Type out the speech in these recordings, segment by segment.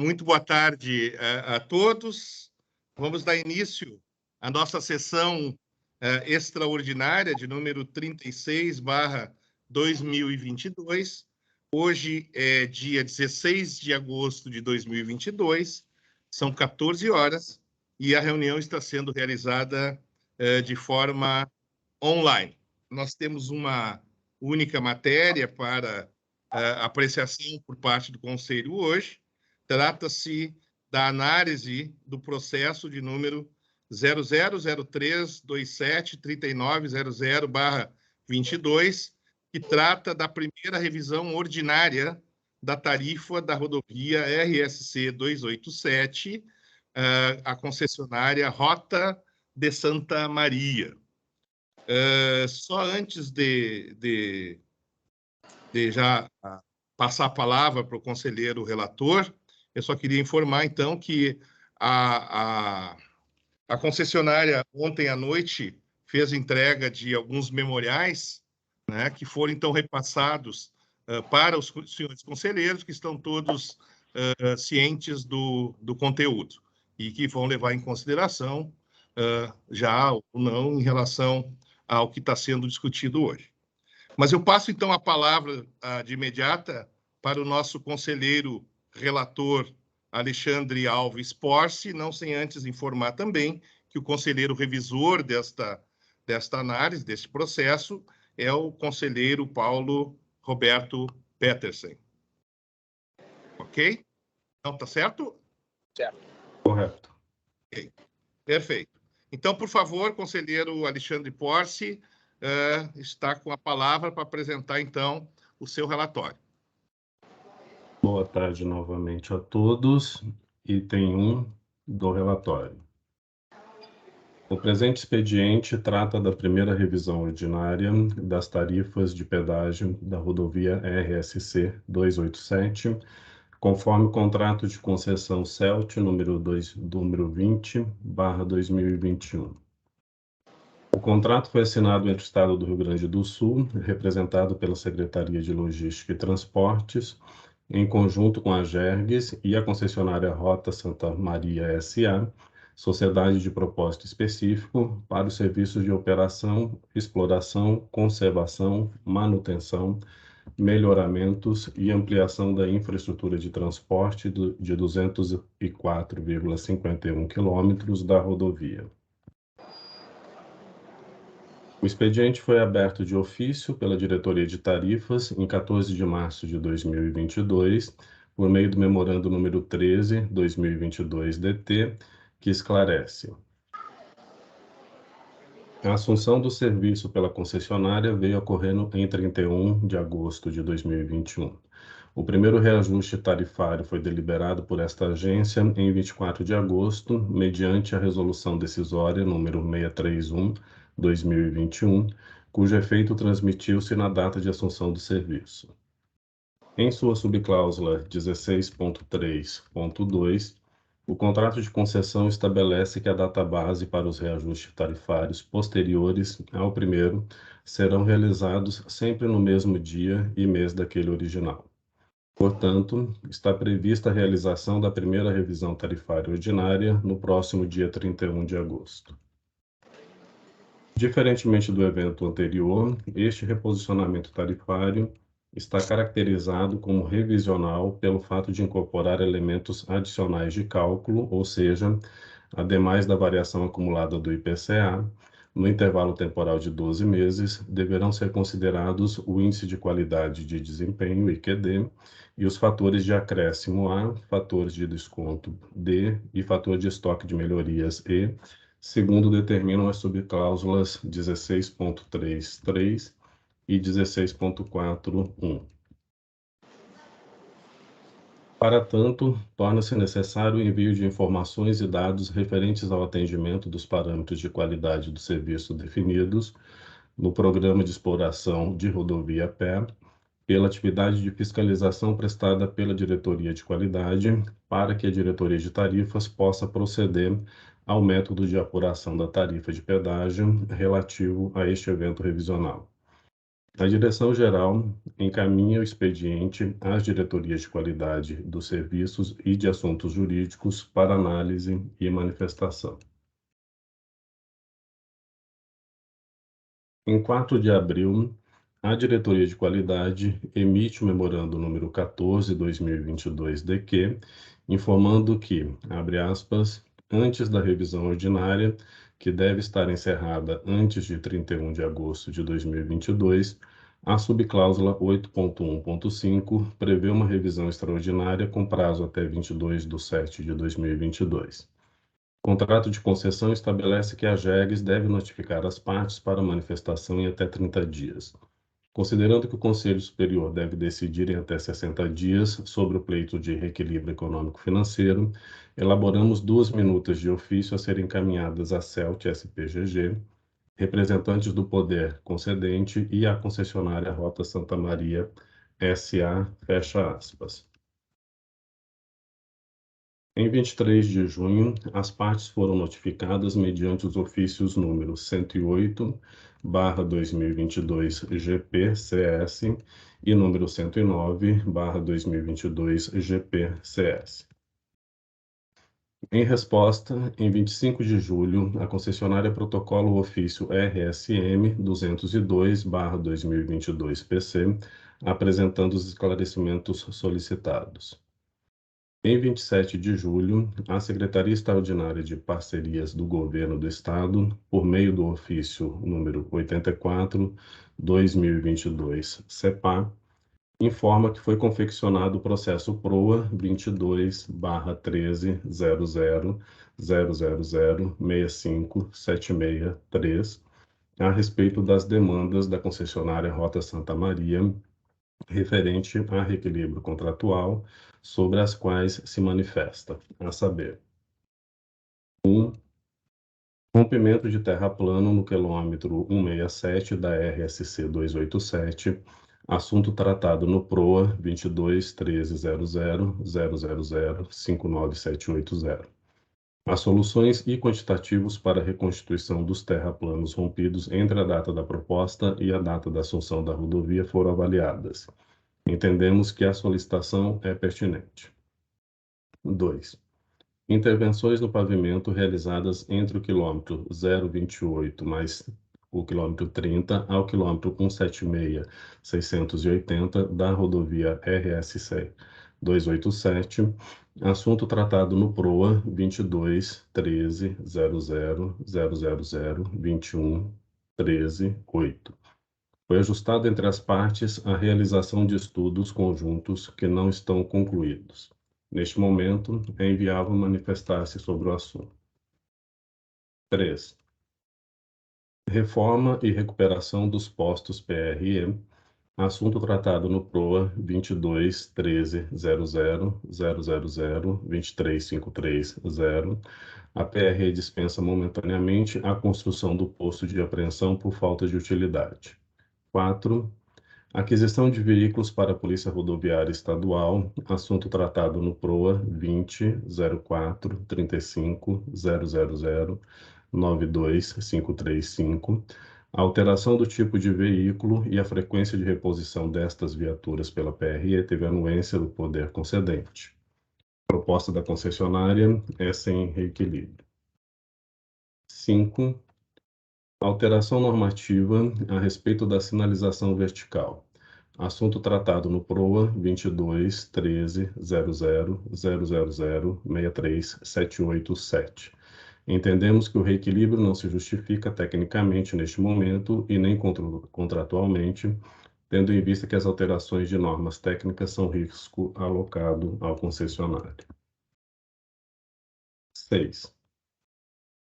Muito boa tarde a todos. Vamos dar início à nossa sessão extraordinária de número 36/2022. Hoje é dia 16 de agosto de 2022, são 14 horas, e a reunião está sendo realizada de forma online. Nós temos uma única matéria para apreciação por parte do Conselho hoje. Trata-se da análise do processo de número 0003273900/22, que trata da primeira revisão ordinária da tarifa da rodovia RSC 287, a concessionária Rota de Santa Maria. Só antes de já passar a palavra para o conselheiro relator, eu só queria informar, então, que a concessionária, ontem à noite, fez entrega de alguns memoriais, né, que foram, então, repassados para os senhores conselheiros, que estão todos cientes do conteúdo e que vão levar em consideração já ou não em relação ao que está sendo discutido hoje. Mas eu passo, então, a palavra de imediata para o nosso conselheiro relator Alexandre Alves Porce, não sem antes informar também que o conselheiro revisor desta análise, deste processo, é o conselheiro Paulo Roberto Petersen. Ok? Então, tá certo? Certo. Correto. Ok. Perfeito. Então, por favor, conselheiro Alexandre Porce, está com a palavra para apresentar, então, o seu relatório. Boa tarde novamente a todos. Item 1 do relatório. O presente expediente trata da primeira revisão ordinária das tarifas de pedágio da rodovia RSC 287, conforme o contrato de concessão CELT número 20/2021. O contrato foi assinado entre o Estado do Rio Grande do Sul, representado pela Secretaria de Logística e Transportes, em conjunto com a Gergues e a concessionária Rota Santa Maria S.A., Sociedade de Propósito Específico, para os serviços de operação, exploração, conservação, manutenção, melhoramentos e ampliação da infraestrutura de transporte de 204,51 quilômetros da rodovia. O expediente foi aberto de ofício pela Diretoria de Tarifas em 14 de março de 2022, por meio do memorando número 13/2022-DT, que esclarece: a assunção do serviço pela concessionária veio ocorrendo em 31 de agosto de 2021. O primeiro reajuste tarifário foi deliberado por esta agência em 24 de agosto, mediante a resolução decisória número 631/2021, cujo efeito transmitiu-se na data de assunção do serviço. Em sua subcláusula 16.3.2, o contrato de concessão estabelece que a data base para os reajustes tarifários posteriores ao primeiro serão realizados sempre no mesmo dia e mês daquele original. Portanto, está prevista a realização da primeira revisão tarifária ordinária no próximo dia 31 de agosto. Diferentemente do evento anterior, este reposicionamento tarifário está caracterizado como revisional pelo fato de incorporar elementos adicionais de cálculo, ou seja, ademais da variação acumulada do IPCA, no intervalo temporal de 12 meses, deverão ser considerados o Índice de Qualidade de Desempenho, IQD, e os fatores de acréscimo A, fatores de desconto D e fator de estoque de melhorias E, segundo determinam as subcláusulas 16.3.3 e 16.4.1. Para tanto, torna-se necessário o envio de informações e dados referentes ao atendimento dos parâmetros de qualidade do serviço definidos no Programa de Exploração de Rodovia PE, pela atividade de fiscalização prestada pela Diretoria de Qualidade, para que a Diretoria de Tarifas possa proceder ao método de apuração da tarifa de pedágio relativo a este evento revisional. A direção-geral encaminha o expediente às diretorias de qualidade dos serviços e de assuntos jurídicos para análise e manifestação. Em 4 de abril, a Diretoria de Qualidade emite o memorando número 14/2022 de que, informando que, abre aspas, antes da revisão ordinária, que deve estar encerrada antes de 31 de agosto de 2022, a subcláusula 8.1.5 prevê uma revisão extraordinária com prazo até 22/7/2022. O contrato de concessão estabelece que a GEGs deve notificar as partes para manifestação em até 30 dias. Considerando que o Conselho Superior deve decidir em até 60 dias sobre o pleito de reequilíbrio econômico-financeiro, elaboramos 2 minutas de ofício a serem encaminhadas à CELT SPGG, representantes do poder concedente e à concessionária Rota Santa Maria SA, fecha aspas. Em 23 de junho, as partes foram notificadas mediante os ofícios número 108/2022 GP-CS e número 109/2022 GP-CS. Em resposta, em 25 de julho, a concessionária protocola o ofício RSM 202/2022 PC, apresentando os esclarecimentos solicitados. Em 27 de julho, a Secretaria Extraordinária de Parcerias do Governo do Estado, por meio do ofício número 84/2022 CEPA, informa que foi confeccionado o processo PROA 22/000000657663 a respeito das demandas da concessionária Rota Santa Maria referente a reequilíbrio contratual, sobre as quais se manifesta, a saber: 1. Rompimento de terraplano no quilômetro 167 da RSC 287, assunto tratado no PROA 22.13.00.000.59780. As soluções e quantitativos para a reconstituição dos terraplanos rompidos entre a data da proposta e a data da assunção da rodovia foram avaliadas. Entendemos que a solicitação é pertinente. 2. Intervenções no pavimento realizadas entre o quilômetro 028 mais o quilômetro 30 ao quilômetro 176.680 da rodovia RSC 287, assunto tratado no PROA 22.13.000021.13.8. Foi ajustado entre as partes a realização de estudos conjuntos que não estão concluídos. Neste momento, é inviável manifestar-se sobre o assunto. 3. Reforma e recuperação dos postos PRE, assunto tratado no PROA 22.13.00002353.0. A PRE dispensa momentaneamente a construção do posto de apreensão por falta de utilidade. 4. Aquisição de veículos para a Polícia Rodoviária Estadual, assunto tratado no PROA 20.04.35.000.92535. A alteração do tipo de veículo e a frequência de reposição destas viaturas pela PRE teve anuência do poder concedente. A proposta da concessionária é sem reequilíbrio. 5. Alteração normativa a respeito da sinalização vertical. Assunto tratado no PROA 22.13.0000.63787. Entendemos que o reequilíbrio não se justifica tecnicamente neste momento e nem contratualmente, tendo em vista que as alterações de normas técnicas são risco alocado ao concessionário. 6.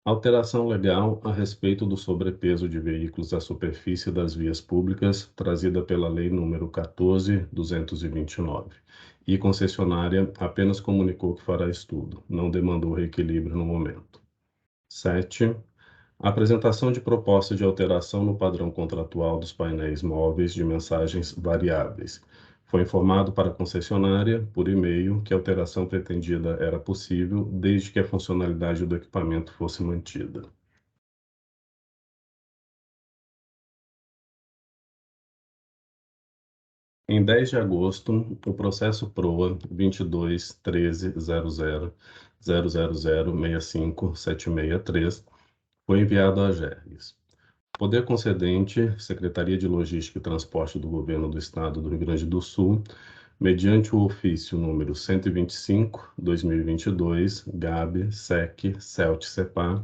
Alteração legal a respeito do sobrepeso de veículos à superfície das vias públicas, trazida pela Lei nº 14.229, e concessionária apenas comunicou que fará estudo, não demandou reequilíbrio no momento. 7. Apresentação de proposta de alteração no padrão contratual dos painéis móveis de mensagens variáveis. Foi informado para a concessionária, por e-mail, que a alteração pretendida era possível, desde que a funcionalidade do equipamento fosse mantida. Em 10 de agosto, o processo PROA 22.13.00.000.65.763 foi enviado à AGERGS. Poder concedente, Secretaria de Logística e Transporte do Governo do Estado do Rio Grande do Sul, mediante o ofício número 125/2022, GAB, SEC, CELT-CEPA,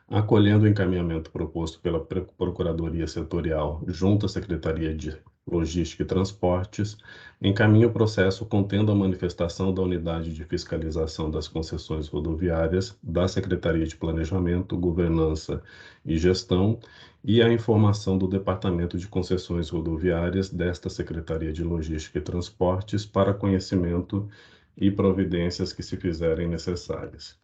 acolhendo o encaminhamento proposto pela Procuradoria Setorial junto à Secretaria de Logística e Transportes, encaminha o processo contendo a manifestação da Unidade de Fiscalização das Concessões Rodoviárias, da Secretaria de Planejamento, Governança e Gestão e a informação do Departamento de Concessões Rodoviárias desta Secretaria de Logística e Transportes para conhecimento e providências que se fizerem necessárias.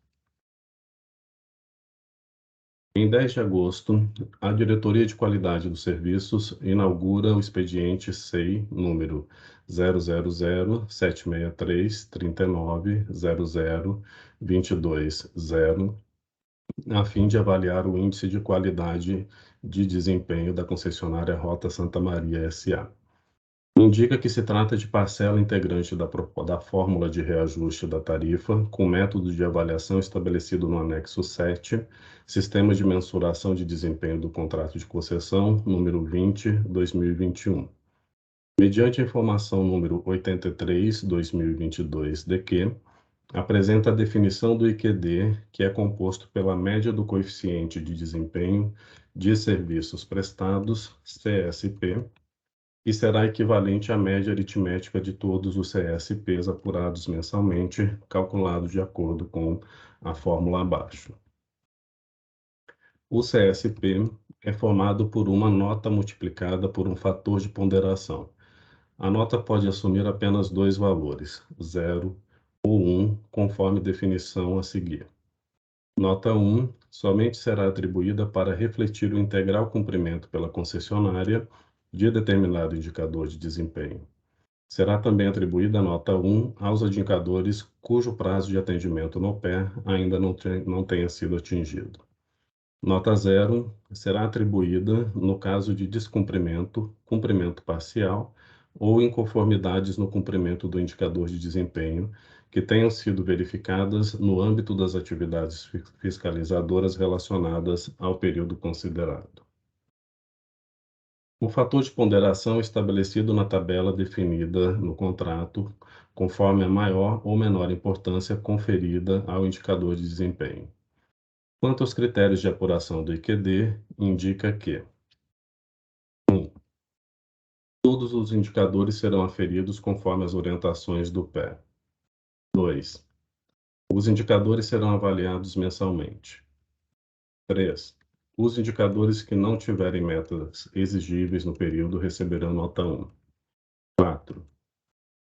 Em 10 de agosto, a Diretoria de Qualidade dos Serviços inaugura o expediente SEI número 000-763-39-00-22-0, a fim de avaliar o índice de qualidade de desempenho da concessionária Rota Santa Maria S.A. Indica que se trata de parcela integrante da fórmula de reajuste da tarifa, com método de avaliação estabelecido no anexo 7, Sistema de Mensuração de Desempenho do Contrato de Concessão, número 20/2021. Mediante a informação número 83/2022, de que apresenta a definição do IQD, que é composto pela média do coeficiente de desempenho de serviços prestados, CSP, e será equivalente à média aritmética de todos os CSPs apurados mensalmente, calculado de acordo com a fórmula abaixo. O CSP é formado por uma nota multiplicada por um fator de ponderação. A nota pode assumir apenas dois valores, 0 ou 1, conforme definição a seguir. Nota 1 somente será atribuída para refletir o integral cumprimento pela concessionária de determinado indicador de desempenho. Será também atribuída a nota 1 aos indicadores cujo prazo de atendimento no PE ainda não tenha sido atingido. Nota 0 será atribuída no caso de descumprimento, cumprimento parcial ou inconformidades no cumprimento do indicador de desempenho que tenham sido verificadas no âmbito das atividades fiscalizadoras relacionadas ao período considerado. O fator de ponderação é estabelecido na tabela definida no contrato, conforme a maior ou menor importância conferida ao indicador de desempenho. Quanto aos critérios de apuração do IQD, indica que 1. Todos os indicadores serão aferidos conforme as orientações do PE. 2. Os indicadores serão avaliados mensalmente. 3. Os indicadores que não tiverem metas exigíveis no período receberão nota 1. 4.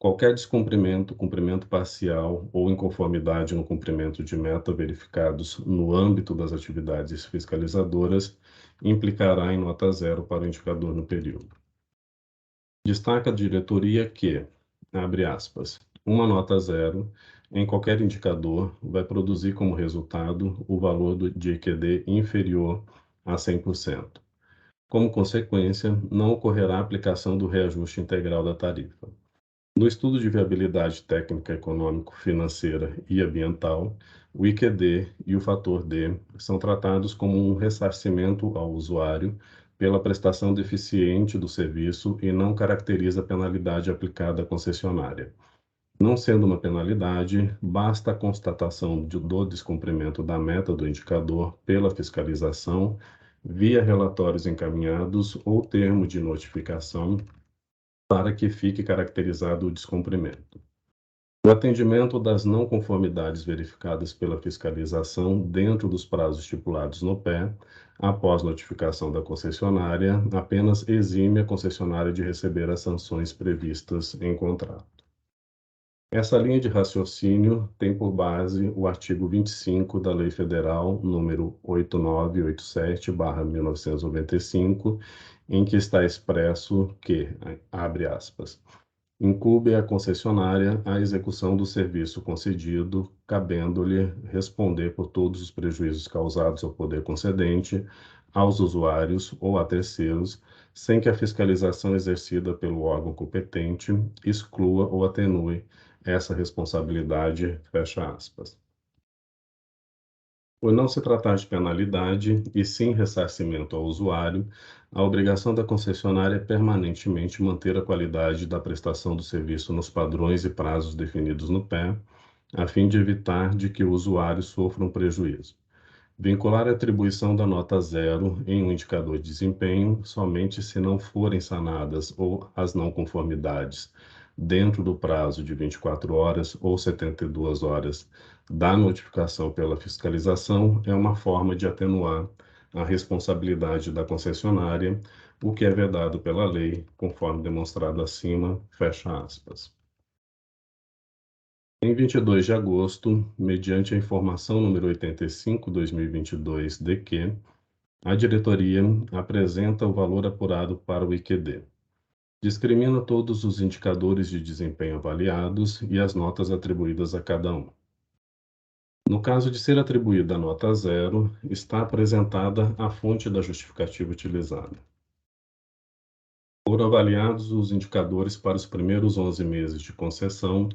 Qualquer descumprimento, cumprimento parcial ou inconformidade no cumprimento de meta verificados no âmbito das atividades fiscalizadoras implicará em nota 0 para o indicador no período. Destaca a diretoria que, abre aspas, uma nota 0 em qualquer indicador vai produzir como resultado o valor de IQD inferior a 100%. Como consequência, não ocorrerá a aplicação do reajuste integral da tarifa. No estudo de viabilidade técnica, econômico-financeira e ambiental, o IQD e o fator D são tratados como um ressarcimento ao usuário pela prestação deficiente do serviço e não caracteriza a penalidade aplicada à concessionária. Não sendo uma penalidade, basta a constatação do descumprimento da meta do indicador pela fiscalização, via relatórios encaminhados ou termo de notificação, para que fique caracterizado o descumprimento. O atendimento das não conformidades verificadas pela fiscalização dentro dos prazos estipulados no PE, após notificação da concessionária, apenas exime a concessionária de receber as sanções previstas em contrato. Essa linha de raciocínio tem por base o artigo 25 da Lei Federal número 8987/1995, em que está expresso que, abre aspas, incumbe à concessionária a execução do serviço concedido, cabendo-lhe responder por todos os prejuízos causados ao poder concedente, aos usuários ou a terceiros, sem que a fiscalização exercida pelo órgão competente exclua ou atenue essa responsabilidade, fecha aspas. Por não se tratar de penalidade, e sim ressarcimento ao usuário, a obrigação da concessionária é permanentemente manter a qualidade da prestação do serviço nos padrões e prazos definidos no PE, a fim de evitar de que o usuário sofra um prejuízo. Vincular a atribuição da nota zero em um indicador de desempenho somente se não forem sanadas ou as não conformidades dentro do prazo de 24 horas ou 72 horas da notificação pela fiscalização é uma forma de atenuar a responsabilidade da concessionária, o que é vedado pela lei, conforme demonstrado acima, fecha aspas. Em 22 de agosto, mediante a informação número 85/2022, de que a diretoria apresenta o valor apurado para o IQD. Discrimina todos os indicadores de desempenho avaliados e as notas atribuídas a cada um. No caso de ser atribuída a nota zero, está apresentada a fonte da justificativa utilizada. Foram avaliados os indicadores para os primeiros 11 meses de concessão,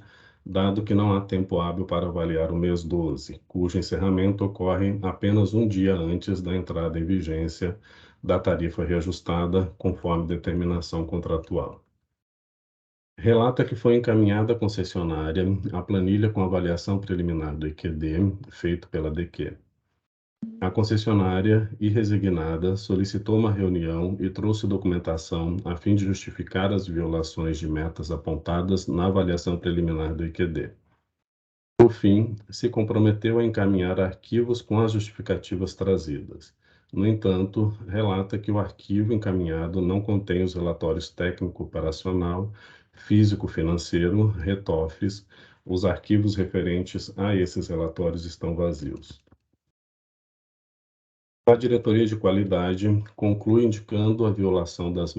dado que não há tempo hábil para avaliar o mês 12, cujo encerramento ocorre apenas um dia antes da entrada em vigência da tarifa reajustada, conforme determinação contratual. Relata que foi encaminhada à concessionária a planilha com avaliação preliminar do IQD, feito pela DQ. A concessionária, irresignada, solicitou uma reunião e trouxe documentação a fim de justificar as violações de metas apontadas na avaliação preliminar do IQD. Por fim, se comprometeu a encaminhar arquivos com as justificativas trazidas. No entanto, relata que o arquivo encaminhado não contém os relatórios técnico-operacional, físico-financeiro, RETOFs. Os arquivos referentes a esses relatórios estão vazios. A diretoria de qualidade conclui indicando a violação das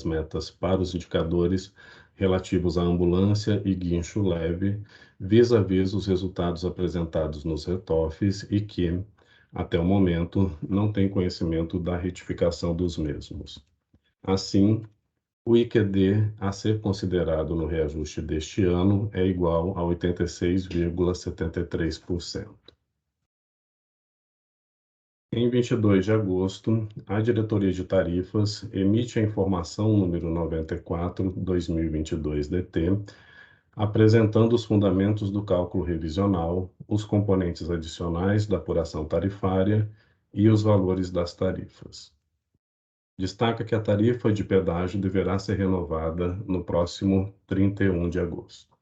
metas para os indicadores relativos à ambulância e guincho leve, vis-à-vis os resultados apresentados nos RETOFs e que, até o momento, não tem conhecimento da retificação dos mesmos. Assim, o IQD a ser considerado no reajuste deste ano é igual a 86,73%. Em 22 de agosto, a Diretoria de Tarifas emite a informação número 94/2022-DT, apresentando os fundamentos do cálculo revisional, os componentes adicionais da apuração tarifária e os valores das tarifas. Destaca que a tarifa de pedágio deverá ser renovada no próximo 31 de agosto.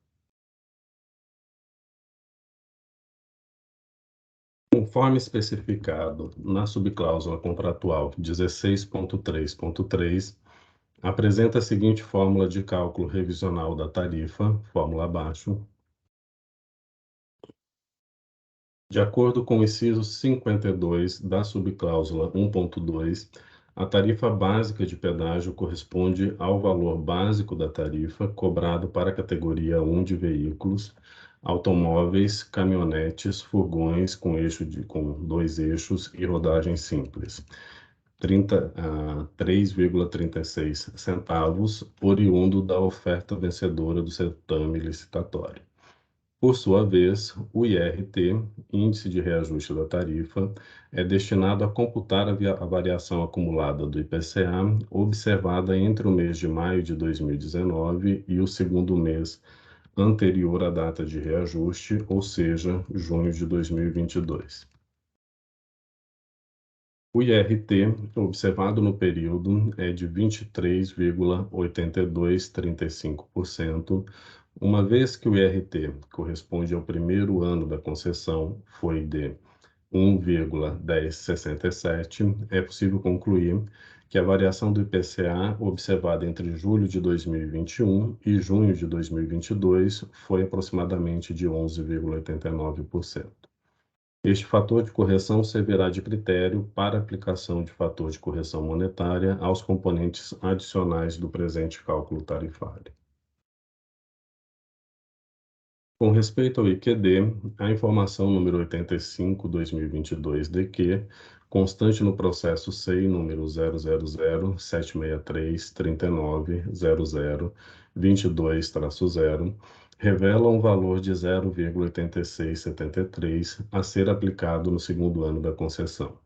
Conforme especificado na subcláusula contratual 16.3.3, apresenta a seguinte fórmula de cálculo revisional da tarifa, fórmula abaixo. De acordo com o inciso 52 da subcláusula 1.2, a tarifa básica de pedágio corresponde ao valor básico da tarifa cobrado para a categoria 1 de veículos, automóveis, caminhonetes, furgões com dois eixos e rodagem simples, 3,36 centavos, oriundo da oferta vencedora do certame licitatório. Por sua vez, o IRT, Índice de Reajuste da Tarifa, é destinado a computar a variação acumulada do IPCA observada entre o mês de maio de 2019 e o segundo mês anterior à data de reajuste, ou seja, junho de 2022. O IRT observado no período é de 23,8235%, uma vez que o IRT corresponde ao primeiro ano da concessão, foi de 1,1067, é possível concluir que a variação do IPCA observada entre julho de 2021 e junho de 2022 foi aproximadamente de 11,89%. Este fator de correção servirá de critério para aplicação de fator de correção monetária aos componentes adicionais do presente cálculo tarifário. Com respeito ao IQD, a informação número 85/2022, de que constante no processo SEI número 000-763-39-00-22-0, revela um valor de 0,8673 a ser aplicado no segundo ano da concessão.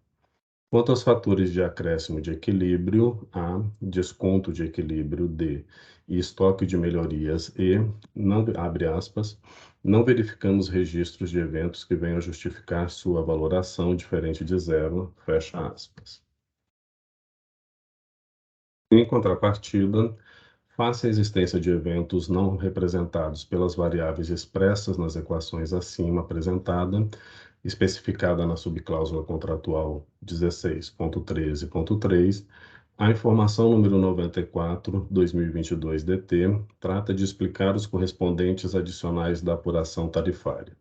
Quanto aos fatores de acréscimo de equilíbrio, A, desconto de equilíbrio, D, e estoque de melhorias, E, não, abre aspas, não verificamos registros de eventos que venham justificar sua valoração diferente de zero, fecha aspas. Em contrapartida, face à existência de eventos não representados pelas variáveis expressas nas equações acima apresentada, especificada na subcláusula contratual 16.13.3, a informação número 94/2022 DT trata de explicar os correspondentes adicionais da apuração tarifária.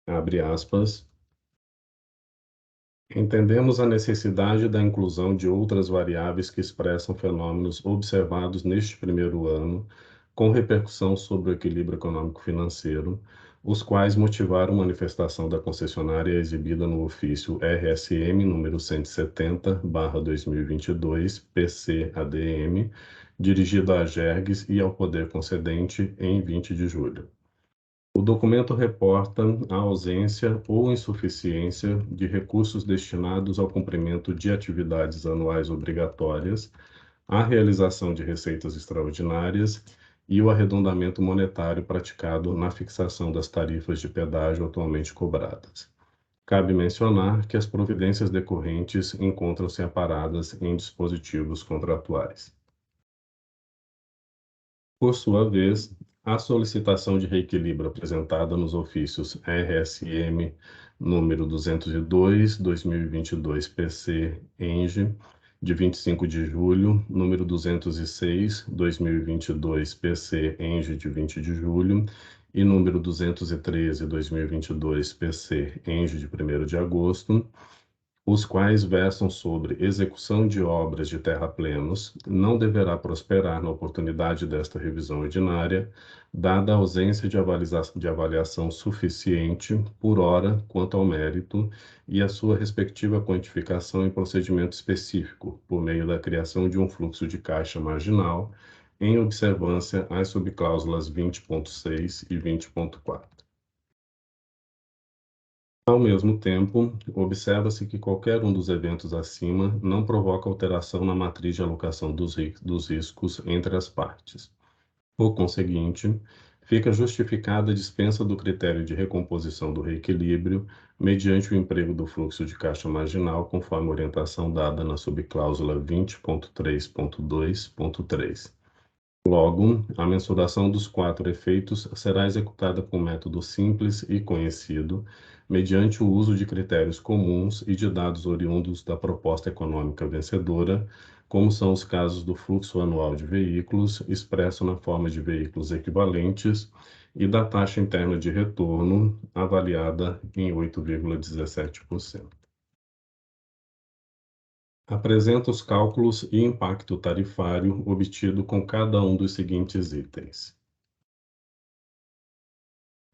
Abre aspas. Entendemos a necessidade da inclusão de outras variáveis que expressam fenômenos observados neste primeiro ano, com repercussão sobre o equilíbrio econômico-financeiro, os quais motivaram manifestação da concessionária exibida no ofício RSM número 170/2022, PC-ADM, dirigido à Gergs e ao Poder Concedente em 20 de julho. O documento reporta a ausência ou insuficiência de recursos destinados ao cumprimento de atividades anuais obrigatórias, à realização de receitas extraordinárias e o arredondamento monetário praticado na fixação das tarifas de pedágio atualmente cobradas. Cabe mencionar que as providências decorrentes encontram-se amparadas em dispositivos contratuais. Por sua vez, a solicitação de reequilíbrio apresentada nos ofícios RSM número 202/2022 PC-ENGE, de 25 de julho, número 206/2022 PC-ENGE, de 20 de julho, e número 213/2022 PC-ENGE, de 1º de agosto, os quais versam sobre execução de obras de terraplenos, não deverá prosperar na oportunidade desta revisão ordinária, dada a ausência de avaliação suficiente, por hora, quanto ao mérito, e a sua respectiva quantificação em procedimento específico, por meio da criação de um fluxo de caixa marginal, em observância às subcláusulas 20.6 e 20.4. Ao mesmo tempo, observa-se que qualquer um dos eventos acima não provoca alteração na matriz de alocação dos riscos entre as partes. Por conseguinte, fica justificada a dispensa do critério de recomposição do reequilíbrio mediante o emprego do fluxo de caixa marginal, conforme a orientação dada na subcláusula 20.3.2.3. Logo, a mensuração dos 4 efeitos será executada com método simples e conhecido, mediante o uso de critérios comuns e de dados oriundos da proposta econômica vencedora, como são os casos do fluxo anual de veículos, expresso na forma de veículos equivalentes, e da taxa interna de retorno, avaliada em 8,17%. Apresenta os cálculos e impacto tarifário obtido com cada um dos seguintes itens.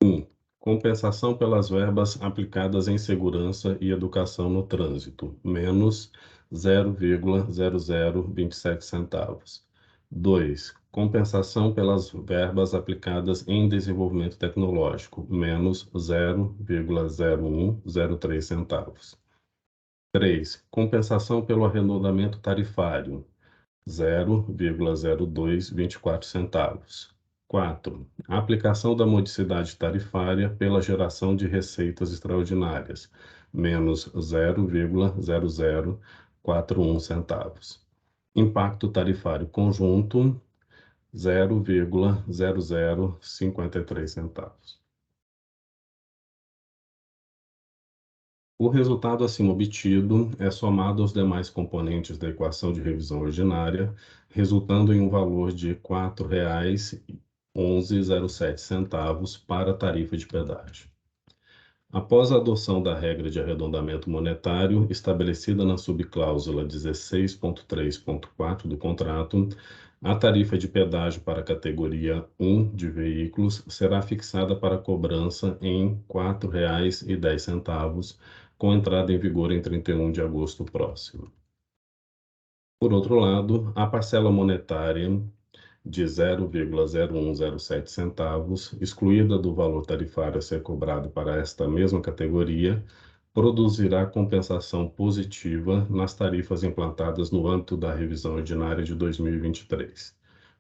1. Compensação pelas verbas aplicadas em segurança e educação no trânsito, menos 0,0027 centavos. 2. Compensação pelas verbas aplicadas em desenvolvimento tecnológico, menos 0,0103 centavos. 3. Compensação pelo arredondamento tarifário, 0,0224 centavos. 4. Aplicação da modicidade tarifária pela geração de receitas extraordinárias, menos 0,0041 centavos. Impacto tarifário conjunto, 0,0053 centavos. O resultado acima obtido é somado aos demais componentes da equação de revisão ordinária, resultando em um valor de R$ 4,1107 para a tarifa de pedágio. Após a adoção da regra de arredondamento monetário estabelecida na subcláusula 16.3.4 do contrato, a tarifa de pedágio para a categoria 1 de veículos será fixada para cobrança em R$ 4,10 com entrada em vigor em 31 de agosto próximo. Por outro lado, a parcela monetária de 0,0107 centavos, excluída do valor tarifário a ser cobrado para esta mesma categoria, produzirá compensação positiva nas tarifas implantadas no âmbito da revisão ordinária de 2023.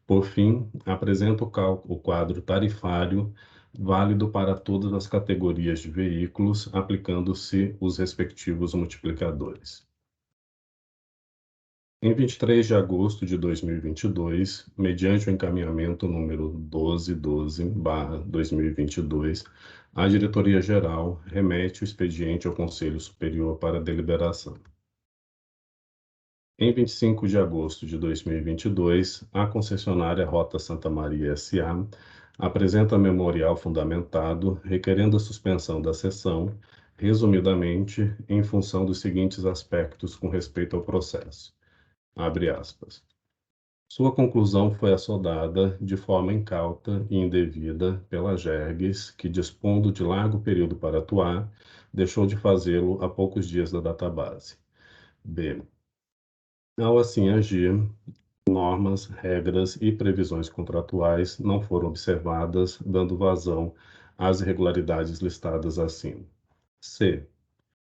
Por fim, apresento o quadro tarifário válido para todas as categorias de veículos, aplicando-se os respectivos multiplicadores. Em 23 de agosto de 2022, mediante o encaminhamento número 1212/2022, a Diretoria-Geral remete o expediente ao Conselho Superior para deliberação. Em 25 de agosto de 2022, a concessionária Rota Santa Maria S.A. apresenta memorial fundamentado requerendo a suspensão da sessão, resumidamente, em função dos seguintes aspectos com respeito ao processo. Abre aspas. Sua conclusão foi assodada de forma incauta e indevida pela Gergues, que, dispondo de largo período para atuar, deixou de fazê-lo há poucos dias da database. B. Ao assim agir, normas, regras e previsões contratuais não foram observadas, dando vazão às irregularidades listadas acima. C.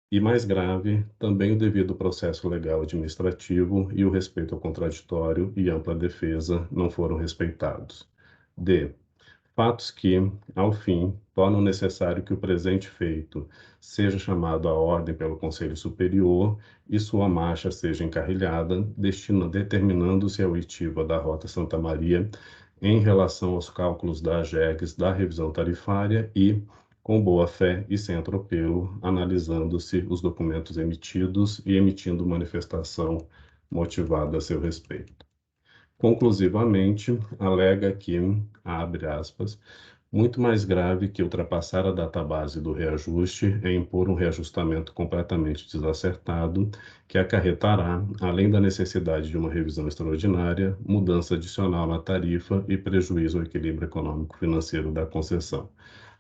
E mais grave, também o devido processo legal administrativo e o respeito ao contraditório e ampla defesa não foram respeitados. D. Fatos que, ao fim, tornam necessário que o presente feito seja chamado à ordem pelo Conselho Superior e sua marcha seja encarrilhada, determinando-se a oitiva da Rota Santa Maria em relação aos cálculos da AGEGS da revisão tarifária e, com boa fé e sem atropelo, analisando-se os documentos emitidos e emitindo manifestação motivada a seu respeito. Conclusivamente, alega que, abre aspas, muito mais grave que ultrapassar a database do reajuste é impor um reajustamento completamente desacertado que acarretará, além da necessidade de uma revisão extraordinária, mudança adicional na tarifa e prejuízo ao equilíbrio econômico-financeiro da concessão.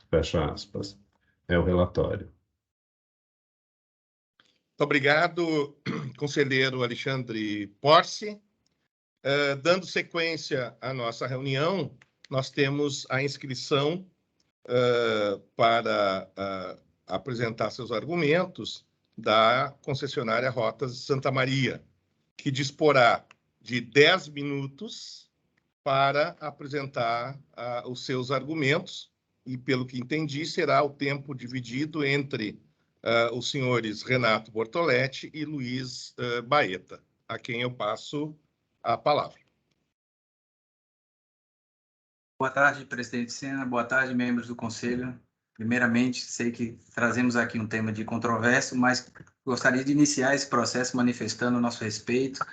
Fecha aspas. É o relatório. Muito obrigado, conselheiro Alexandre Porce. Dando sequência à nossa reunião, nós temos a inscrição para apresentar seus argumentos da concessionária Rotas Santa Maria, que disporá de 10 minutos para apresentar os seus argumentos, e, pelo que entendi, será o tempo dividido entre os senhores Renato Bortoletti e Luiz Baeta, a quem eu passo a palavra. Boa tarde, presidente Sena. Boa tarde, membros do Conselho. Primeiramente, sei que trazemos aqui um tema de controvérsia, mas gostaria de iniciar esse processo manifestando o nosso respeito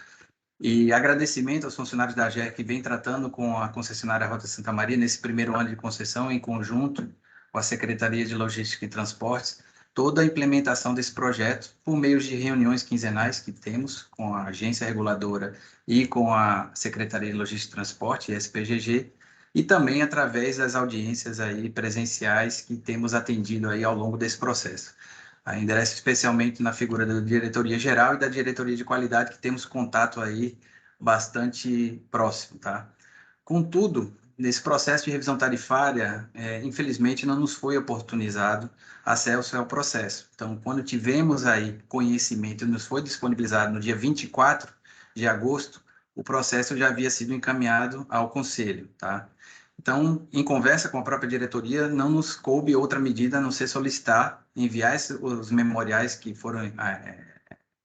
e agradecimento aos funcionários da AGER que vem tratando com a concessionária Rota Santa Maria nesse primeiro ano de concessão, em conjunto com a Secretaria de Logística e Transportes, toda a implementação desse projeto por meio de reuniões quinzenais que temos com a agência reguladora e com a Secretaria de Logística e Transporte, SPGG, e também através das audiências aí presenciais que temos atendido aí ao longo desse processo. Endereço especialmente na figura da Diretoria Geral e da Diretoria de Qualidade, que temos contato aí bastante próximo, tá? Contudo, nesse processo de revisão tarifária, infelizmente não nos foi oportunizado acesso ao processo. Então, quando tivemos aí conhecimento, nos foi disponibilizado no dia 24 de agosto, o processo já havia sido encaminhado ao Conselho, tá? Então, em conversa com a própria diretoria, não nos coube outra medida a não ser solicitar, enviar os memoriais que foram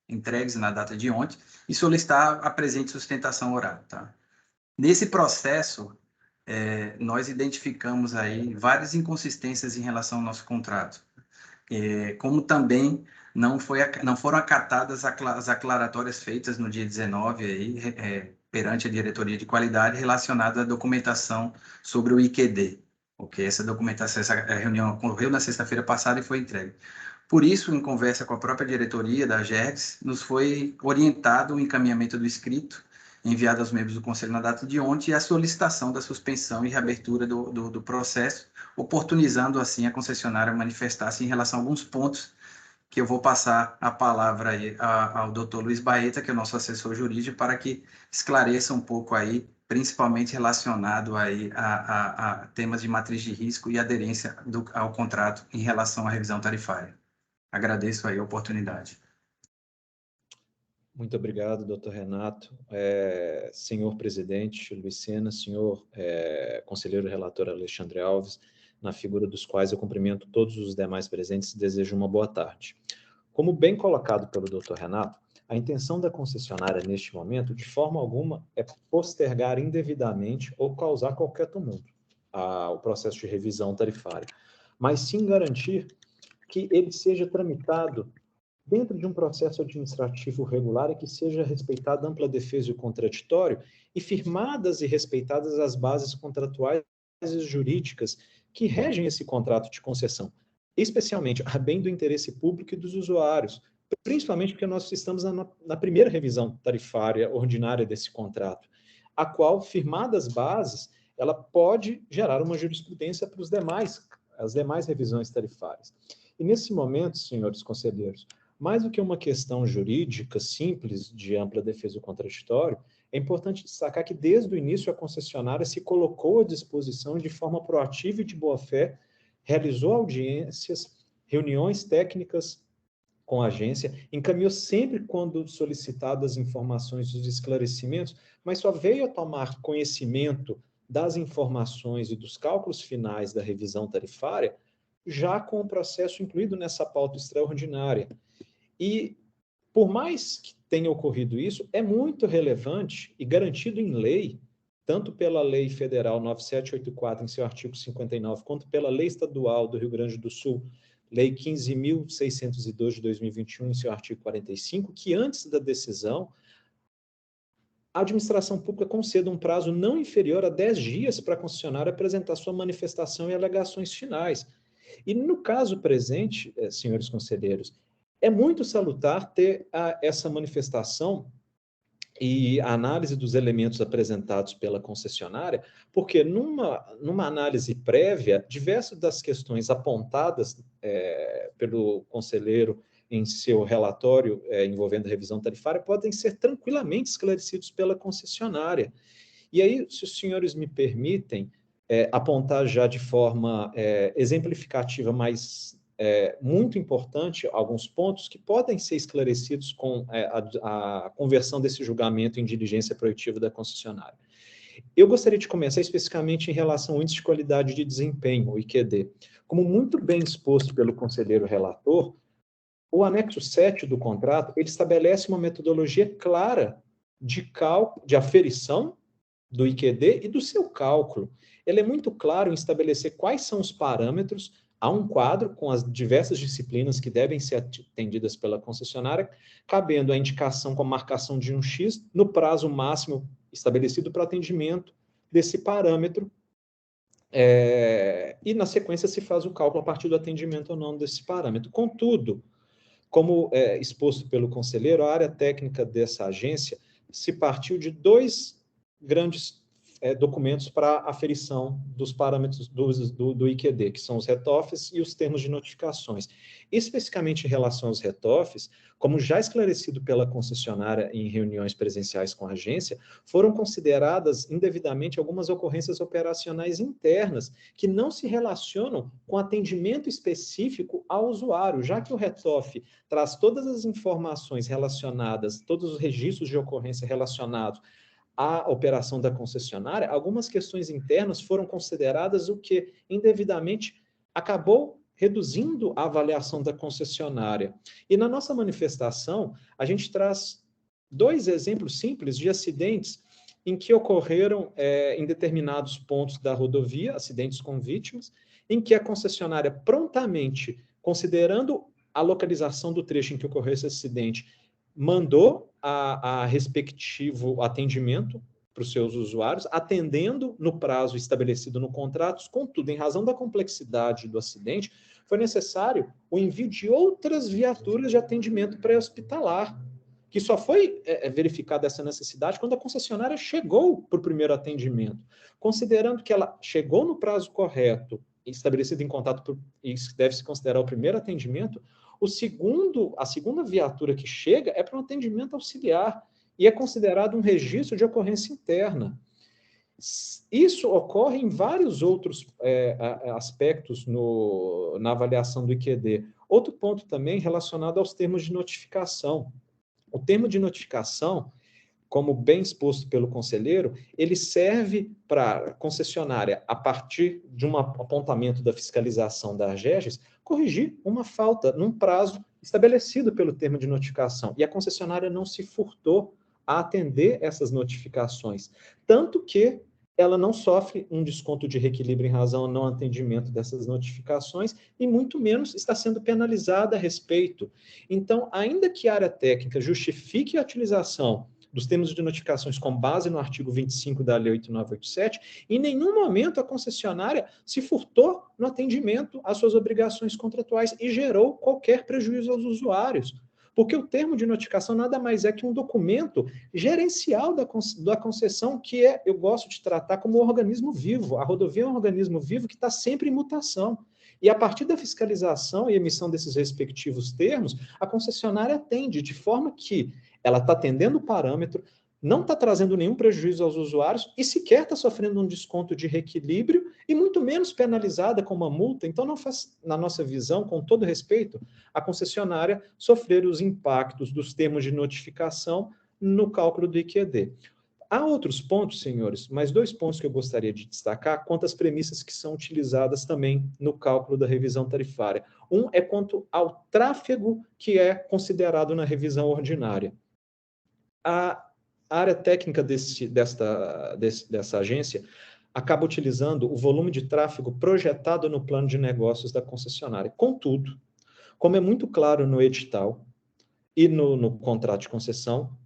entregues na data de ontem e solicitar a presente sustentação oral, tá? Nesse processo, nós identificamos aí várias inconsistências em relação ao nosso contrato, como também não foram acatadas as aclaratórias feitas no dia 19 aí, perante a Diretoria de Qualidade relacionada à documentação sobre o IQD. Ok, essa documentação, essa reunião ocorreu na sexta-feira passada e foi entregue. Por isso, em conversa com a própria diretoria da GERGS, nos foi orientado o encaminhamento do escrito enviado aos membros do Conselho na data de ontem e a solicitação da suspensão e reabertura do processo, oportunizando assim a concessionária manifestar-se em relação a alguns pontos que eu vou passar a palavra aí ao Dr. Luiz Baeta, que é o nosso assessor jurídico, para que esclareça um pouco aí, principalmente relacionado aí a temas de matriz de risco e aderência ao contrato em relação à revisão tarifária. Agradeço aí a oportunidade. Muito obrigado, doutor Renato. Senhor presidente Luiz Sena, senhor conselheiro relator Alexandre Alves, na figura dos quais eu cumprimento todos os demais presentes e desejo uma boa tarde. Como bem colocado pelo doutor Renato, a intenção da concessionária neste momento, de forma alguma, é postergar indevidamente ou causar qualquer tumulto ao processo de revisão tarifária, mas sim garantir que ele seja tramitado dentro de um processo administrativo regular e que seja respeitada a ampla defesa e o contraditório e firmadas e respeitadas as bases contratuais e jurídicas que regem esse contrato de concessão, especialmente a bem do interesse público e dos usuários, principalmente porque nós estamos na primeira revisão tarifária ordinária desse contrato, a qual, firmadas as bases, ela pode gerar uma jurisprudência para as demais revisões tarifárias. E nesse momento, senhores conselheiros, mais do que uma questão jurídica simples de ampla defesa do contraditório, é importante destacar que desde o início a concessionária se colocou à disposição de forma proativa e de boa-fé, realizou audiências, reuniões técnicas com a agência, encaminhou sempre quando solicitadas informações e esclarecimentos, mas só veio a tomar conhecimento das informações e dos cálculos finais da revisão tarifária já com o processo incluído nessa pauta extraordinária. E, por mais que tenha ocorrido isso, é muito relevante e garantido em lei, tanto pela Lei Federal 9784, em seu artigo 59, quanto pela Lei Estadual do Rio Grande do Sul, Lei 15.602 de 2021, em seu artigo 45, que antes da decisão, a administração pública conceda um prazo não inferior a 10 dias para a concessionária apresentar sua manifestação e alegações finais. E no caso presente, senhores conselheiros, é muito salutar ter essa manifestação e a análise dos elementos apresentados pela concessionária, porque numa análise prévia, diversas das questões apontadas pelo conselheiro em seu relatório envolvendo a revisão tarifária podem ser tranquilamente esclarecidos pela concessionária. E aí, se os senhores me permitem apontar já de forma exemplificativa, mas muito importante, alguns pontos que podem ser esclarecidos com a conversão desse julgamento em diligência proibitiva da concessionária. Eu gostaria de começar especificamente em relação ao índice de qualidade de desempenho, o IQD. Como muito bem exposto pelo conselheiro relator, o anexo 7 do contrato, ele estabelece uma metodologia clara de aferição do IQD e do seu cálculo. Ele é muito claro em estabelecer quais são os parâmetros. Há um quadro com as diversas disciplinas que devem ser atendidas pela concessionária, cabendo a indicação com a marcação de um X no prazo máximo estabelecido para atendimento desse parâmetro, e na sequência se faz o cálculo a partir do atendimento ou não desse parâmetro. Contudo, como exposto pelo conselheiro, a área técnica dessa agência se partiu de dois grandes documentos para aferição dos parâmetros do IQD, que são os RETOFs e os termos de notificações. Especificamente em relação aos RETOFs, como já esclarecido pela concessionária em reuniões presenciais com a agência, foram consideradas indevidamente algumas ocorrências operacionais internas que não se relacionam com atendimento específico ao usuário, já que o RETOF traz todas as informações relacionadas, todos os registros de ocorrência relacionados a operação da concessionária, algumas questões internas foram consideradas, o que indevidamente acabou reduzindo a avaliação da concessionária. E na nossa manifestação, a gente traz dois exemplos simples de acidentes em que ocorreram em determinados pontos da rodovia, acidentes com vítimas, em que a concessionária prontamente, considerando a localização do trecho em que ocorreu esse acidente, mandou a respectivo atendimento para os seus usuários, atendendo no prazo estabelecido no contrato. Contudo, em razão da complexidade do acidente, foi necessário o envio de outras viaturas de atendimento pré-hospitalar, que só foi verificada essa necessidade quando a concessionária chegou para o primeiro atendimento. Considerando que ela chegou no prazo correto, estabelecido em contato, e deve-se considerar o primeiro atendimento, A segunda viatura que chega é para um atendimento auxiliar e é considerado um registro de ocorrência interna. Isso ocorre em vários outros aspectos na avaliação do IQD. Outro ponto também relacionado aos termos de notificação. O termo de notificação, como bem exposto pelo conselheiro, ele serve para a concessionária, a partir de um apontamento da fiscalização da AGEGES, corrigir uma falta num prazo estabelecido pelo termo de notificação. E a concessionária não se furtou a atender essas notificações. Tanto que ela não sofre um desconto de reequilíbrio em razão ao não atendimento dessas notificações e muito menos está sendo penalizada a respeito. Então, ainda que a área técnica justifique a utilização dos termos de notificações com base no artigo 25 da Lei 8987, em nenhum momento a concessionária se furtou no atendimento às suas obrigações contratuais e gerou qualquer prejuízo aos usuários. Porque o termo de notificação nada mais é que um documento gerencial da concessão, que eu gosto de tratar como um organismo vivo. A rodovia é um organismo vivo que está sempre em mutação. E a partir da fiscalização e emissão desses respectivos termos, a concessionária atende de forma que ela está atendendo o parâmetro, não está trazendo nenhum prejuízo aos usuários e sequer está sofrendo um desconto de reequilíbrio e muito menos penalizada com uma multa. Então, não faz, na nossa visão, com todo respeito, a concessionária sofrer os impactos dos termos de notificação no cálculo do IQD. Há outros pontos, senhores, mas 2 pontos que eu gostaria de destacar quanto às premissas que são utilizadas também no cálculo da revisão tarifária. Um é quanto ao tráfego que é considerado na revisão ordinária. A área técnica dessa agência acaba utilizando o volume de tráfego projetado no plano de negócios da concessionária. Contudo, como é muito claro no edital e no contrato de concessão,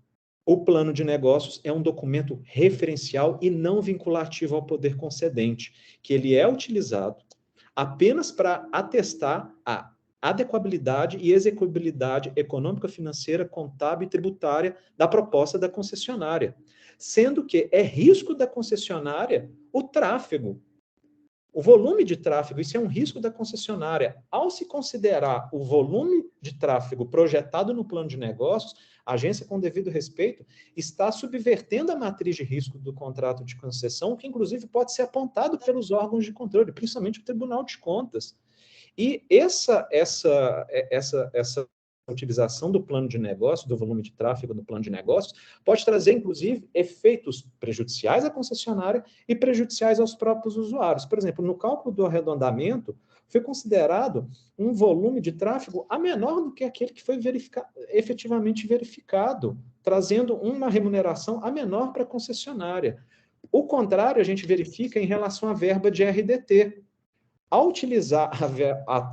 o plano de negócios é um documento referencial e não vinculativo ao poder concedente, que ele é utilizado apenas para atestar a adequabilidade e execuibilidade econômica, financeira, contábil e tributária da proposta da concessionária, sendo que é risco da concessionária o tráfego, o volume de tráfego, isso é um risco da concessionária. Ao se considerar o volume de tráfego projetado no plano de negócios, a agência, com devido respeito, está subvertendo a matriz de risco do contrato de concessão, que inclusive pode ser apontado pelos órgãos de controle, principalmente o Tribunal de Contas. E essa utilização do plano de negócio, do volume de tráfego no plano de negócios, pode trazer, inclusive, efeitos prejudiciais à concessionária e prejudiciais aos próprios usuários. Por exemplo, no cálculo do arredondamento, foi considerado um volume de tráfego a menor do que aquele que foi efetivamente verificado, trazendo uma remuneração a menor para a concessionária. O contrário, a gente verifica em relação à verba de RDT. Ao utilizar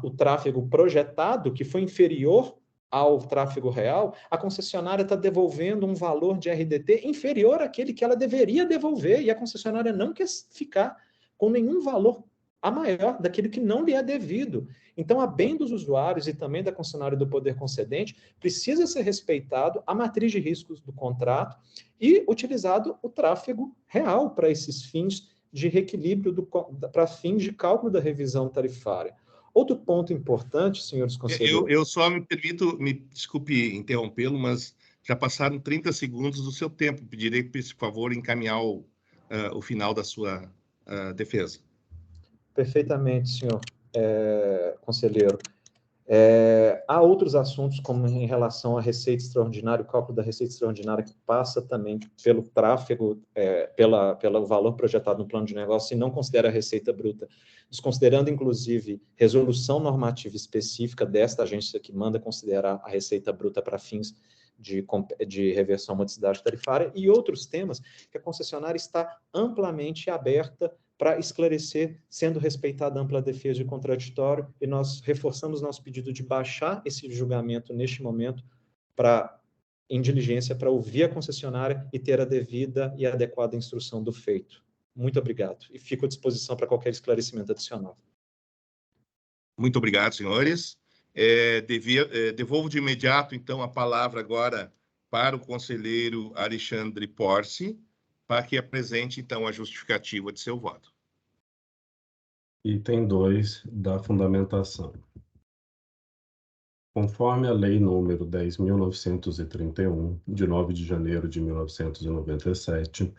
o tráfego projetado, que foi inferior ao tráfego real, a concessionária está devolvendo um valor de RDT inferior àquele que ela deveria devolver, e a concessionária não quer ficar com nenhum valor a maior daquilo que não lhe é devido. Então, a bem dos usuários e também da concessionária do poder concedente, precisa ser respeitado a matriz de riscos do contrato e utilizado o tráfego real para esses fins de reequilíbrio para fins de cálculo da revisão tarifária. Outro ponto importante, senhores conselheiros... Eu só me permito, desculpe interrompê-lo, mas já passaram 30 segundos do seu tempo. Pedirei, por favor, encaminhar o final da sua defesa. Perfeitamente, senhor conselheiro. Há outros assuntos, como em relação à receita extraordinária, o cálculo da receita extraordinária, que passa também pelo tráfego, pelo valor projetado no plano de negócio, e não considera a receita bruta, desconsiderando, inclusive, resolução normativa específica desta agência que manda considerar a receita bruta para fins de reversão à modicidade tarifária, e outros temas que a concessionária está amplamente aberta para esclarecer, sendo respeitada a ampla defesa de contraditório, e nós reforçamos nosso pedido de baixar esse julgamento neste momento em diligência para ouvir a concessionária e ter a devida e adequada instrução do feito. Muito obrigado, e fico à disposição para qualquer esclarecimento adicional. Muito obrigado, senhores. Devolvo de imediato, então, a palavra agora para o conselheiro Alexandre Porce, para que apresente, então, a justificativa de seu voto. Item 2 da fundamentação. Conforme a Lei nº 10.931, de 9 de janeiro de 1997,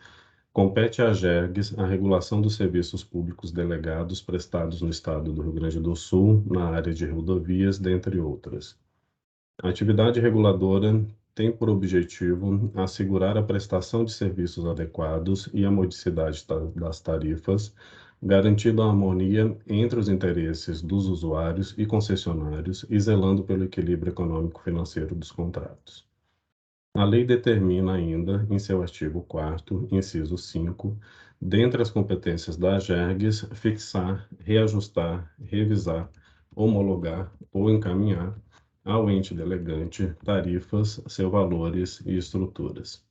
compete à AGERGS a regulação dos serviços públicos delegados prestados no Estado do Rio Grande do Sul, na área de rodovias, dentre outras. A atividade reguladora tem por objetivo assegurar a prestação de serviços adequados e a modicidade das tarifas, garantindo a harmonia entre os interesses dos usuários e concessionários e zelando pelo equilíbrio econômico-financeiro dos contratos. A lei determina ainda, em seu artigo 4º, inciso 5, dentre as competências da AGERGS, fixar, reajustar, revisar, homologar ou encaminhar ao ente delegante tarifas, seus valores e estruturas.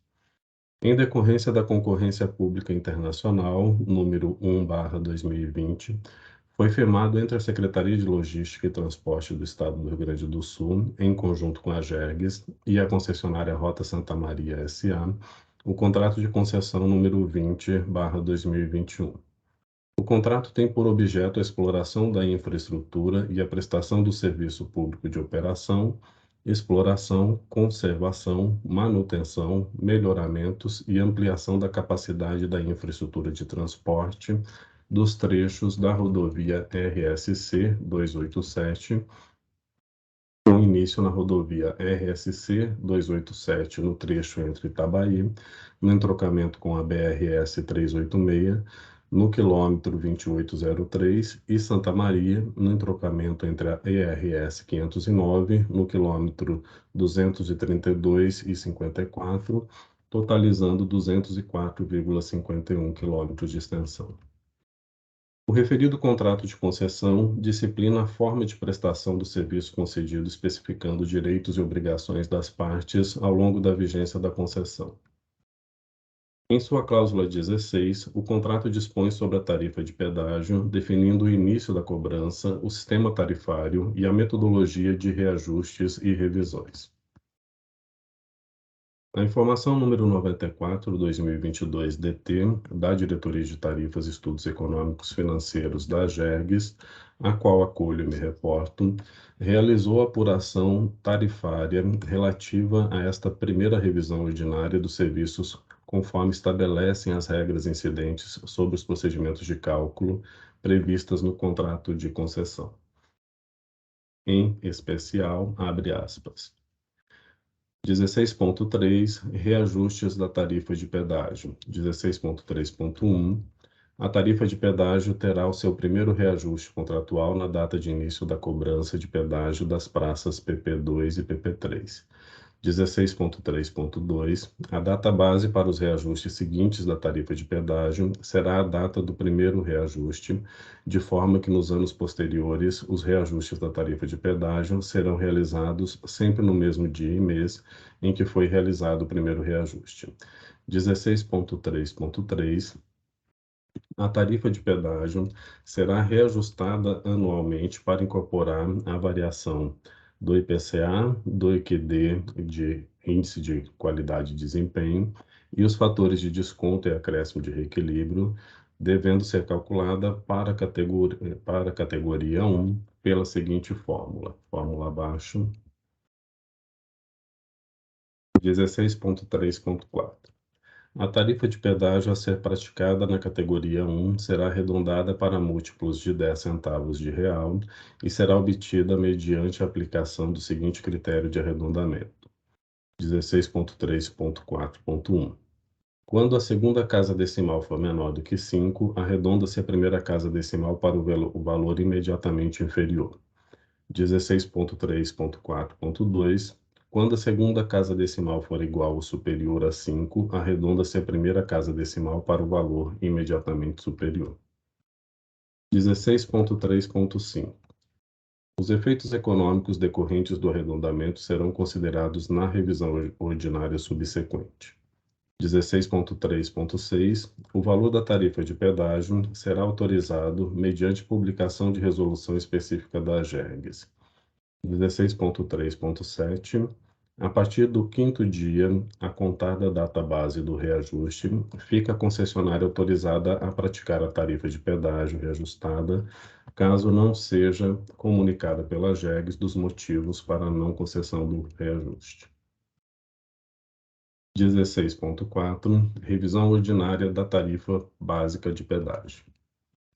Em decorrência da concorrência pública internacional, número 1/2020, foi firmado entre a Secretaria de Logística e Transporte do Estado do Rio Grande do Sul, em conjunto com a AGERGS e a concessionária Rota Santa Maria S.A., o contrato de concessão número 20/2021. O contrato tem por objeto a exploração da infraestrutura e a prestação do serviço público de operação, exploração, conservação, manutenção, melhoramentos e ampliação da capacidade da infraestrutura de transporte dos trechos da rodovia RSC 287, com início na rodovia RSC 287 no trecho entre Itabaí, no entrocamento com a BRS 386, no quilômetro 2803, e Santa Maria, no entrocamento entre a ERS 509, no quilômetro 232,54, totalizando 204,51 quilômetros de extensão. O referido contrato de concessão disciplina a forma de prestação do serviço concedido, especificando direitos e obrigações das partes ao longo da vigência da concessão. Em sua cláusula 16, o contrato dispõe sobre a tarifa de pedágio, definindo o início da cobrança, o sistema tarifário e a metodologia de reajustes e revisões. A informação número 94/2022-DT, da Diretoria de Tarifas e Estudos Econômicos Financeiros da AGERGS, a qual acolho e me reporto, realizou a apuração tarifária relativa a esta primeira revisão ordinária dos serviços, conforme estabelecem as regras incidentes sobre os procedimentos de cálculo previstas no contrato de concessão. Em especial, abre aspas. 16.3, reajustes da tarifa de pedágio. 16.3.1, a tarifa de pedágio terá o seu primeiro reajuste contratual na data de início da cobrança de pedágio das praças PP2 e PP3. 16.3.2, a data base para os reajustes seguintes da tarifa de pedágio será a data do primeiro reajuste, de forma que nos anos posteriores os reajustes da tarifa de pedágio serão realizados sempre no mesmo dia e mês em que foi realizado o primeiro reajuste. 16.3.3, a tarifa de pedágio será reajustada anualmente para incorporar a variação do IPCA, do EQD, de Índice de Qualidade e Desempenho, e os fatores de desconto e acréscimo de reequilíbrio, devendo ser calculada para a categoria 1 pela seguinte fórmula. Fórmula abaixo. 16.3.4. A tarifa de pedágio a ser praticada na categoria 1 será arredondada para múltiplos de 10 centavos de real e será obtida mediante a aplicação do seguinte critério de arredondamento. 16.3.4.1. Quando a segunda casa decimal for menor do que 5, arredonda-se a primeira casa decimal para o valor imediatamente inferior. 16.3.4.2. Quando a segunda casa decimal for igual ou superior a 5, arredonda-se a primeira casa decimal para o valor imediatamente superior. 16.3.5. Os efeitos econômicos decorrentes do arredondamento serão considerados na revisão ordinária subsequente. 16.3.6. O valor da tarifa de pedágio será autorizado mediante publicação de resolução específica da AGERGS. 16.3.7. A partir do 5º dia, a contar da data base do reajuste, fica a concessionária autorizada a praticar a tarifa de pedágio reajustada, caso não seja comunicada pela GEGS dos motivos para a não concessão do reajuste. 16.4. Revisão ordinária da tarifa básica de pedágio.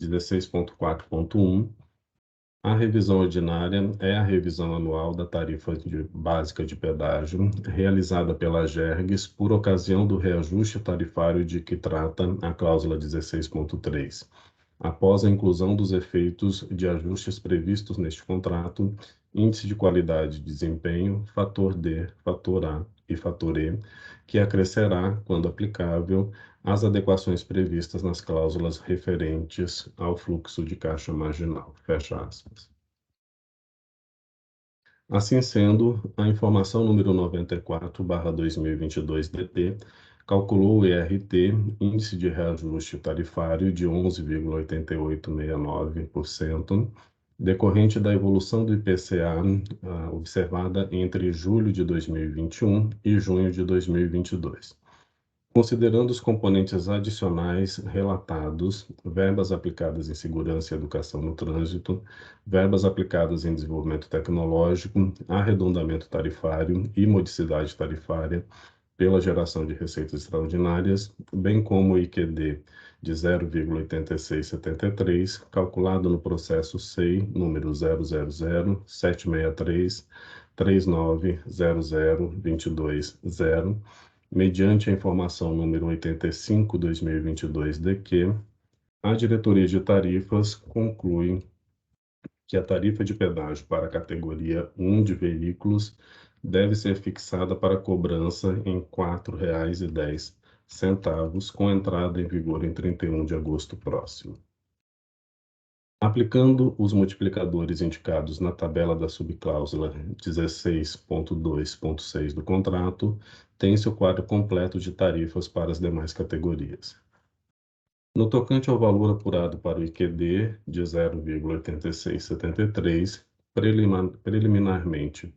16.4.1. A revisão ordinária é a revisão anual da tarifa básica de pedágio, realizada pela GERGS por ocasião do reajuste tarifário de que trata a cláusula 16.3, após a inclusão dos efeitos de ajustes previstos neste contrato, índice de qualidade de desempenho, fator D, fator A e fator E, que acrescerá, quando aplicável, as adequações previstas nas cláusulas referentes ao fluxo de caixa marginal. Fecha aspas. Assim sendo, a informação número 94/2022-DT calculou o IRT, índice de reajuste tarifário, de 11,8869%, decorrente da evolução do IPCA observada entre julho de 2021 e junho de 2022. Considerando os componentes adicionais relatados, verbas aplicadas em segurança e educação no trânsito, verbas aplicadas em desenvolvimento tecnológico, arredondamento tarifário e modicidade tarifária pela geração de receitas extraordinárias, bem como o IQD de 0,8673, calculado no processo SEI número 000-763-3900-220, mediante a informação número 85/2022 de que a Diretoria de Tarifas conclui que a tarifa de pedágio para a categoria 1 de veículos deve ser fixada para cobrança em R$ 4,10, com entrada em vigor em 31 de agosto próximo. Aplicando os multiplicadores indicados na tabela da subcláusula 16.2.6 do contrato, tem-se o quadro completo de tarifas para as demais categorias. No tocante ao valor apurado para o IQD de 0,8673, preliminarmente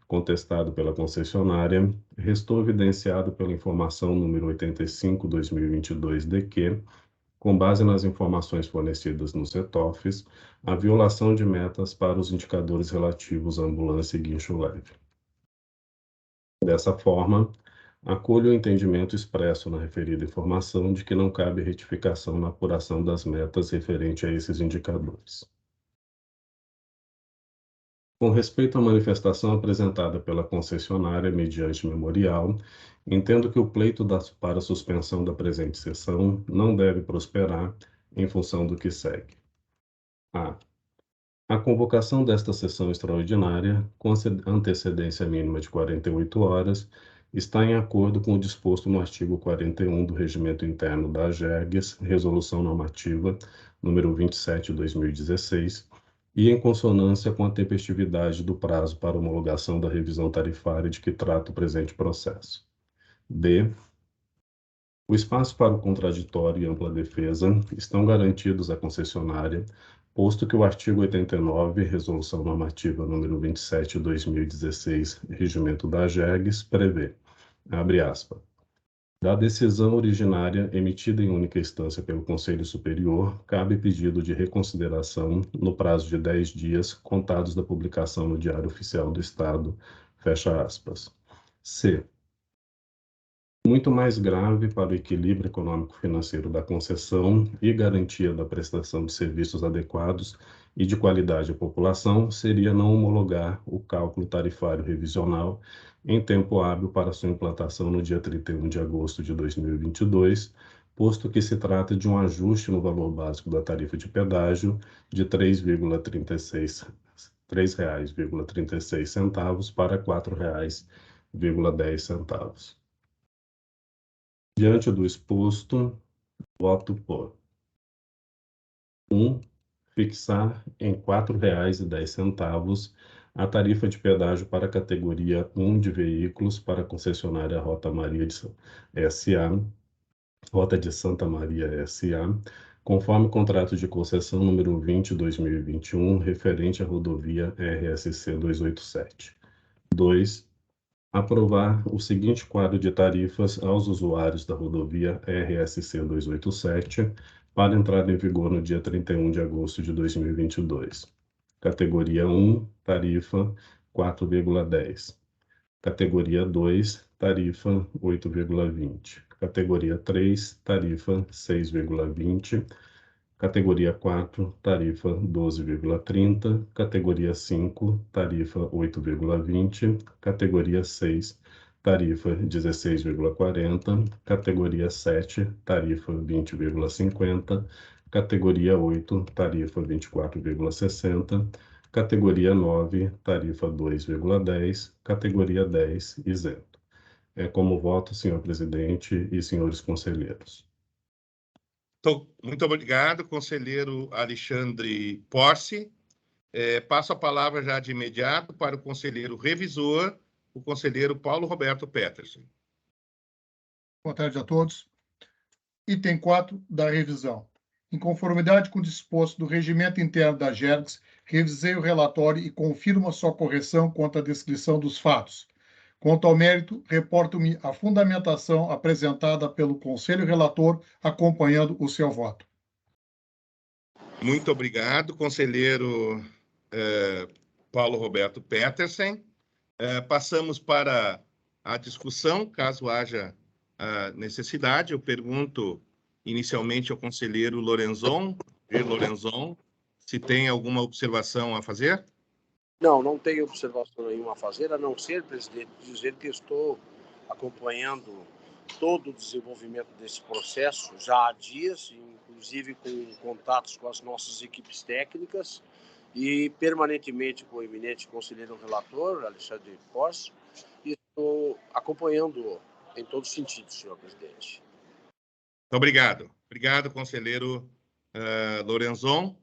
contestado pela concessionária, restou evidenciado pela informação número 85/2022 de que, com base nas informações fornecidas nos CETOFs, a violação de metas para os indicadores relativos à ambulância e guincho leve. Dessa forma, acolho o entendimento expresso na referida informação de que não cabe retificação na apuração das metas referente a esses indicadores. Com respeito à manifestação apresentada pela concessionária mediante memorial, entendo que o pleito para a suspensão da presente sessão não deve prosperar em função do que segue. A convocação desta sessão extraordinária, com antecedência mínima de 48 horas, está em acordo com o disposto no artigo 41 do Regimento Interno da GERGS, Resolução Normativa número 27/2016, e em consonância com a tempestividade do prazo para homologação da revisão tarifária de que trata o presente processo. D. O espaço para o contraditório e ampla defesa estão garantidos à concessionária, posto que o artigo 89, Resolução Normativa número 27/2016, Regimento da GERGS, prevê, abre aspas, da decisão originária emitida em única instância pelo Conselho Superior, cabe pedido de reconsideração no prazo de 10 dias, contados da publicação no Diário Oficial do Estado, fecha aspas. C. Muito mais grave para o equilíbrio econômico-financeiro da concessão e garantia da prestação de serviços adequados e de qualidade à população seria não homologar o cálculo tarifário revisional em tempo hábil para sua implantação no dia 31 de agosto de 2022, posto que se trata de um ajuste no valor básico da tarifa de pedágio de R$ 3,36 para R$ 4,10. Diante do exposto, voto por 1. Fixar em R$ 4,10 a tarifa de pedágio para a categoria 1 de veículos para a concessionária Rota de Santa Maria S.A., conforme o contrato de concessão número 20/2021, referente à rodovia RSC 287. 2. Aprovar o seguinte quadro de tarifas aos usuários da rodovia RSC 287 para entrada em vigor no dia 31 de agosto de 2022. Categoria 1, tarifa 4,10. Categoria 2, tarifa 8,20. Categoria 3, tarifa 6,20. Categoria 4, tarifa 12,30. Categoria 5, tarifa 8,20. Categoria 6, tarifa 16,40. Categoria 7, tarifa 20,50. Categoria 8, tarifa 24,60. Categoria 9, tarifa 2,10. Categoria 10, isento. É como voto, senhor presidente e senhores conselheiros. Muito obrigado, conselheiro Alexandre Porce. Passo a palavra já de imediato para o conselheiro revisor, o conselheiro Paulo Roberto Peterson. Boa tarde a todos. Item 4 da revisão. Em conformidade com o disposto do regimento interno da GERGS, revisei o relatório e confirmo a sua correção quanto à descrição dos fatos. Quanto ao mérito, reporto-me a fundamentação apresentada pelo conselho relator, acompanhando o seu voto. Muito obrigado, conselheiro Paulo Roberto Peterson. Passamos para a discussão, caso haja necessidade. Eu pergunto inicialmente ao conselheiro Lorenzon, se tem alguma observação a fazer. Não tenho observação nenhuma a fazer, a não ser, presidente, dizer que estou acompanhando todo o desenvolvimento desse processo já há dias, inclusive com contatos com as nossas equipes técnicas e permanentemente com o eminente conselheiro relator, Alexandre Porce, e estou acompanhando em todos os sentidos, senhor presidente. Obrigado. Obrigado, conselheiro Lorenzon.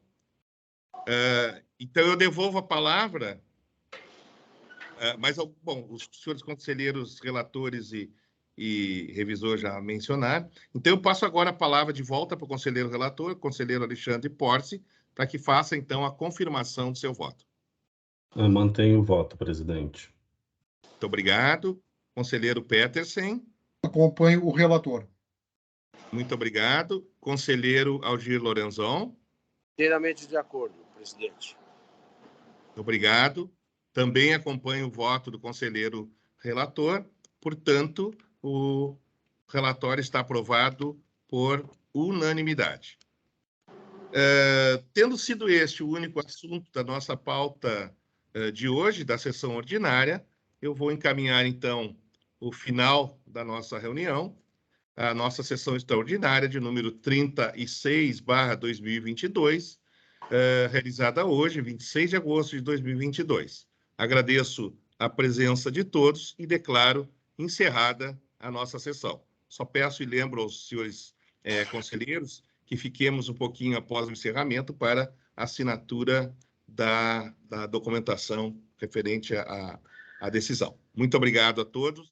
Então, eu devolvo a palavra, mas, bom, os senhores conselheiros relatores e revisor já mencionaram. Então, eu passo agora a palavra de volta para o conselheiro relator, conselheiro Alexandre Porce, para que faça, então, a confirmação do seu voto. Mantenho o voto, presidente. Muito obrigado. Conselheiro Peterson. Acompanho o relator. Muito obrigado. Conselheiro Algir Lorenzon. Inteiramente de acordo, presidente. Obrigado. Também acompanho o voto do conselheiro relator. Portanto, o relatório está aprovado por unanimidade. Tendo sido este o único assunto da nossa pauta de hoje, da sessão ordinária, eu vou encaminhar, então, o final da nossa reunião, a nossa sessão extraordinária de número 36/2022, realizada hoje, 26 de agosto de 2022. Agradeço a presença de todos e declaro encerrada a nossa sessão. Só peço e lembro aos senhores conselheiros que fiquemos um pouquinho após o encerramento para a assinatura da documentação referente à decisão. Muito obrigado a todos.